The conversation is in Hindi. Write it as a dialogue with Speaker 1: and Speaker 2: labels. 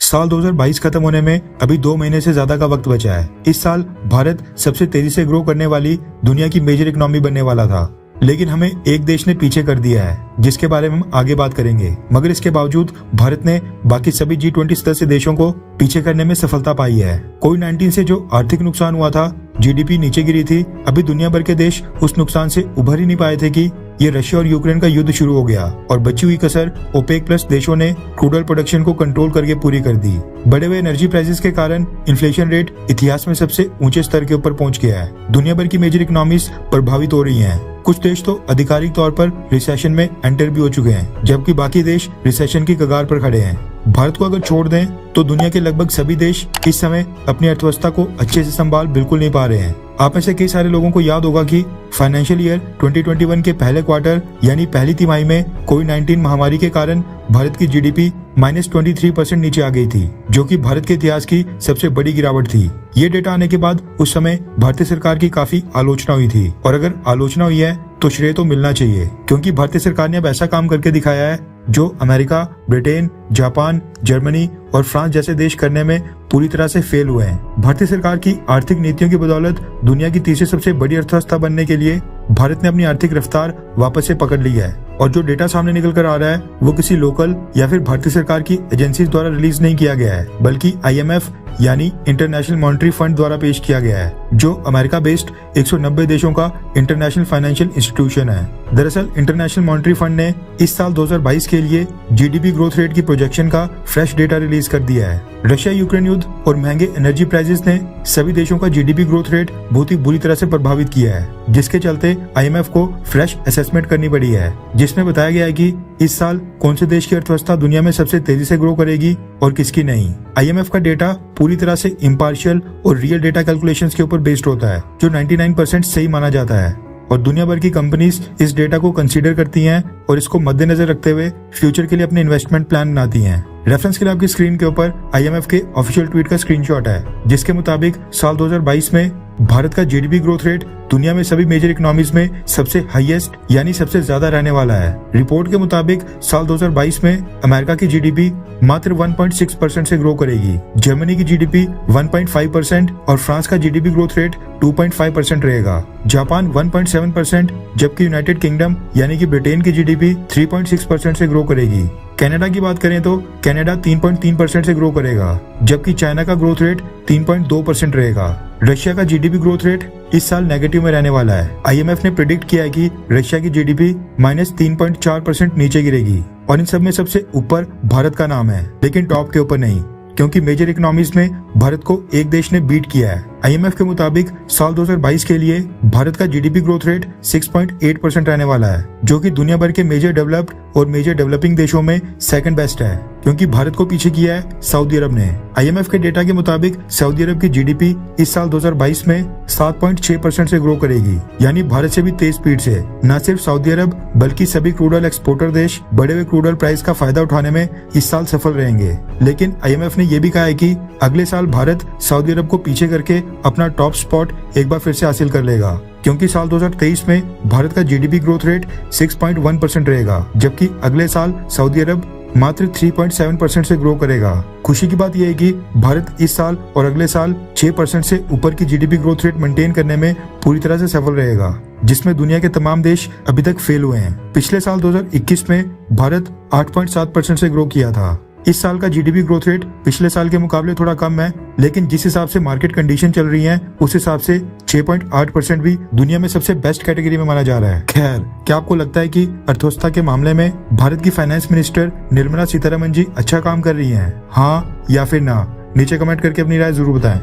Speaker 1: साल 2022 खत्म होने में अभी 2 महीने से ज्यादा का वक्त बचा है। इस साल भारत सबसे तेजी से ग्रो करने वाली दुनिया की मेजर इकोनॉमी बनने वाला था, लेकिन हमें एक देश ने पीछे कर दिया है, जिसके बारे में हम आगे बात करेंगे। मगर इसके बावजूद भारत ने बाकी सभी G20 सदस्य देशों को पीछे करने में सफलता पाई है। कोविड-19 से जो आर्थिक नुकसान हुआ था, जीडीपी नीचे गिरी थी, अभी दुनिया भर के देश उस नुकसान से उभर ही नहीं पाए थे कि ये रशिया और यूक्रेन का युद्ध शुरू हो गया और बची हुई कसर ओपेक प्लस देशों ने क्रूड ऑयल प्रोडक्शन को कंट्रोल करके पूरी कर दी। बढ़े हुए एनर्जी प्राइसेस के कारण इन्फ्लेशन रेट इतिहास में सबसे ऊंचे स्तर के ऊपर पहुंच गया है। दुनिया भर की मेजर इकोनॉमीज प्रभावित हो रही हैं। कुछ देश तो आधिकारिक तौर पर रिसेशन में एंटर भी हो चुके हैं, जबकि बाकी देश रिसेशन की कगार पर खड़े हैं। भारत को अगर छोड़ दें तो दुनिया के लगभग सभी देश इस समय अपनी अर्थव्यवस्था को अच्छे से संभाल बिल्कुल नहीं पा रहे हैं। आप में से कई सारे लोगों को याद होगा कि फाइनेंशियल ईयर 2021 के पहले क्वार्टर यानी पहली तिमाही में कोविड-19 महामारी के कारण भारत की जीडीपी -23% नीचे आ गई थी, जो कि भारत के इतिहास की सबसे बड़ी गिरावट थी। ये डेटा आने के बाद उस समय भारतीय सरकार की काफी आलोचना हुई थी, और अगर आलोचना हुई है तो श्रेय तो मिलना चाहिए, क्योंकि भारतीय सरकार ने अब ऐसा काम करके दिखाया है जो अमेरिका, ब्रिटेन, जापान, जर्मनी और फ्रांस जैसे देश करने में पूरी तरह से फेल हुए हैं। भारतीय सरकार की आर्थिक नीतियों की बदौलत दुनिया की तीसरी सबसे बड़ी अर्थव्यवस्था बनने के लिए भारत ने अपनी आर्थिक रफ्तार वापस से पकड़ ली है, और जो डेटा सामने निकल कर आ रहा है वो किसी लोकल या फिर भारतीय सरकार की एजेंसी द्वारा रिलीज नहीं किया गया है, बल्कि IMF यानी इंटरनेशनल मॉनेटरी फंड द्वारा पेश किया गया है, जो अमेरिका बेस्ड 190 देशों का इंटरनेशनल फाइनेंशियल इंस्टीट्यूशन है। दरअसल इंटरनेशनल मॉनेटरी फंड ने इस साल 2022 के लिए जीडीपी ग्रोथ रेट की प्रोजेक्शन का फ्रेश डेटा रिलीज कर दिया है। रशिया यूक्रेन युद्ध और महंगे एनर्जी प्राइसेस ने सभी देशों का जीडीपी ग्रोथ रेट बहुत ही बुरी तरह से प्रभावित किया है, जिसके चलते IMF को फ्रेश असेसमेंट करनी पड़ी है, जिसमें बताया गया है कि इस साल कौन से देश की अर्थव्यवस्था दुनिया में सबसे तेजी से ग्रो करेगी और किसकी नहीं। IMF का डेटा पूरी तरह से इम्पार्शियल और रियल डेटा कैलकुलेशंस के ऊपर बेस्ड होता है, जो 99% सही माना जाता है, और दुनिया भर की कंपनीज इस डेटा को कंसीडर करती हैं और इसको मद्देनजर रखते हुए फ्यूचर के लिए अपने इन्वेस्टमेंट प्लान बनाती हैं। रेफरेंस के लिए आपकी स्क्रीन के ऊपर IMF के ऑफिशियल ट्वीट का स्क्रीनशॉट है, जिसके मुताबिक साल 2022 में भारत का जीडीपी ग्रोथ रेट दुनिया में सभी मेजर इकोनॉमीज में सबसे हाईएस्ट यानी सबसे ज्यादा रहने वाला है। रिपोर्ट के मुताबिक साल 2022 में अमेरिका की जीडीपी मात्र 1.6% से ग्रो करेगी, जर्मनी की जीडीपी 1.5% और फ्रांस का जीडीपी ग्रोथ रेट 2.5% रहेगा। जापान 1.7%, जबकि यूनाइटेड किंगडम यानी कि ब्रिटेन की जीडीपी 3.6% से ग्रो करेगी। कनाडा की बात करें तो कनाडा 3.3% से ग्रो करेगा, जबकि चाइना का ग्रोथ रेट 3.2% रहेगा। रशिया का जीडीपी ग्रोथ रेट इस साल नेगेटिव में रहने वाला है। IMF ने प्रेडिक्ट किया है कि रशिया की जीडीपी -3.4% नीचे गिरेगी, और इन सब में सबसे ऊपर भारत का नाम है, लेकिन टॉप के ऊपर नहीं, क्योंकि मेजर इकोनॉमीज में भारत को एक देश ने बीट किया है। IMF के मुताबिक साल 2022 के लिए भारत का जीडीपी ग्रोथ रेट 6.8% रहने वाला है, जो कि दुनिया भर के मेजर डेवलप्ड और मेजर डेवलपिंग देशों में सेकंड बेस्ट है, क्योंकि भारत को पीछे किया है सऊदी अरब ने। IMF के डेटा के मुताबिक सऊदी अरब की जीडीपी इस साल 2022 में 7.6% से ग्रो करेगी, यानी भारत से भी तेज स्पीड से। न सिर्फ सऊदी अरब बल्कि सभी क्रूड ऑयल एक्सपोर्टर देश बढ़े हुए क्रूड ऑयल प्राइस का फायदा उठाने में इस साल सफल रहेंगे। लेकिन IMF ने यह भी कहा है कि अगले साल भारत सऊदी अरब को पीछे करके अपना टॉप स्पॉट एक बार फिर से हासिल कर लेगा, क्योंकि साल 2023 में भारत का जीडीपी ग्रोथ रेट 6.1% रहेगा, जबकि अगले साल सऊदी अरब मात्र 3.7% से ग्रो करेगा। खुशी की बात यह है कि भारत इस साल और अगले साल 6% से ऊपर की जीडीपी ग्रोथ रेट मेंटेन करने में पूरी तरह से सफल रहेगा, जिसमें दुनिया के तमाम देश अभी तक फेल हुए हैं। पिछले साल 2021 में भारत 8.7% से ग्रो किया था। इस साल का जीडीपी ग्रोथ रेट पिछले साल के मुकाबले थोड़ा कम है, लेकिन जिस हिसाब से मार्केट कंडीशन चल रही हैं, उस हिसाब से 6.8% भी दुनिया में सबसे बेस्ट कैटेगरी में माना जा रहा है। खैर, क्या आपको लगता है कि अर्थव्यवस्था के मामले में भारत की फाइनेंस मिनिस्टर निर्मला सीतारमण जी अच्छा काम कर रही हैं? हाँ या फिर ना? नीचे कमेंट करके अपनी राय जरूर बताएं।